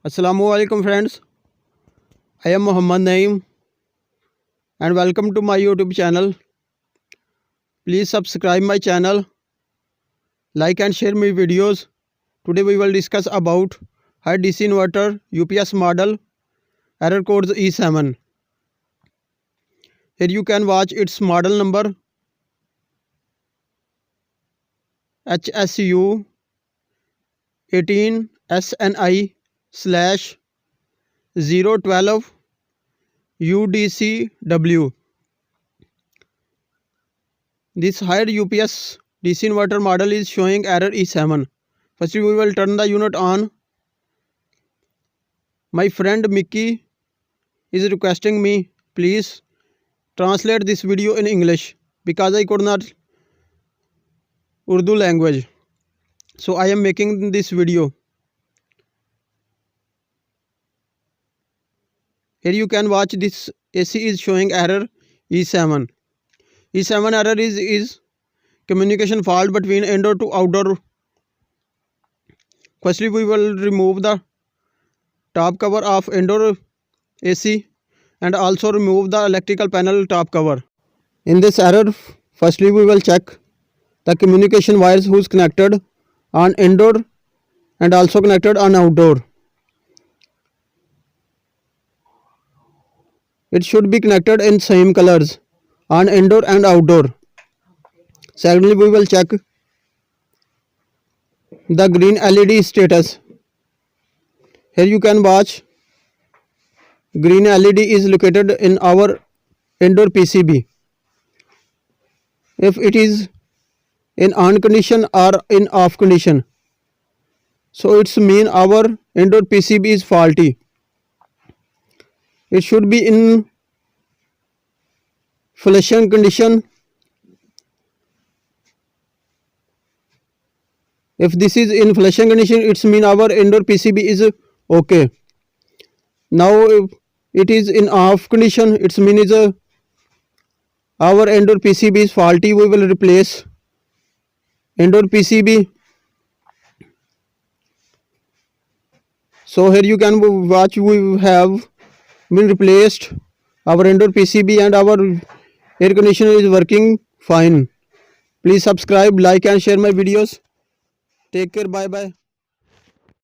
Assalamualaikum friends, I am Muhammad Naeem and welcome to my YouTube channel. Please subscribe my channel, like and share my videos. Today we will discuss about high DC inverter UPS model error codes E7. Here you can watch its model number HSU 18 SNI slash 012 UDCW. This higher UPS DC inverter model is showing error E7. Firstly, we will turn the unit on. My friend Mickey is requesting me, please translate this video in English because I could not Urdu language. So I am making this video. Here you can watch this AC is showing error E7. E7 error is communication fault between indoor to outdoor. Firstly, we will remove the top cover of indoor AC and also remove the electrical panel top cover. In this error, firstly we will check the communication wires who's connected on indoor and also connected on outdoor. It should be connected in same colors on indoor and outdoor. Secondly, we will check the green LED status. Here you can watch green LED is located in our indoor PCB. If it is in on condition or in off condition, so it's mean our indoor PCB is faulty. It should be in flashing condition. If this is in flashing condition, it's mean our indoor PCB is okay. Now if it is in off condition, it's mean is our indoor PCB is faulty. We will replace indoor PCB. So here you can watch, we have been replaced our indoor PCB and our air conditioner is working fine. Please subscribe, like and share my videos. Take care, bye bye.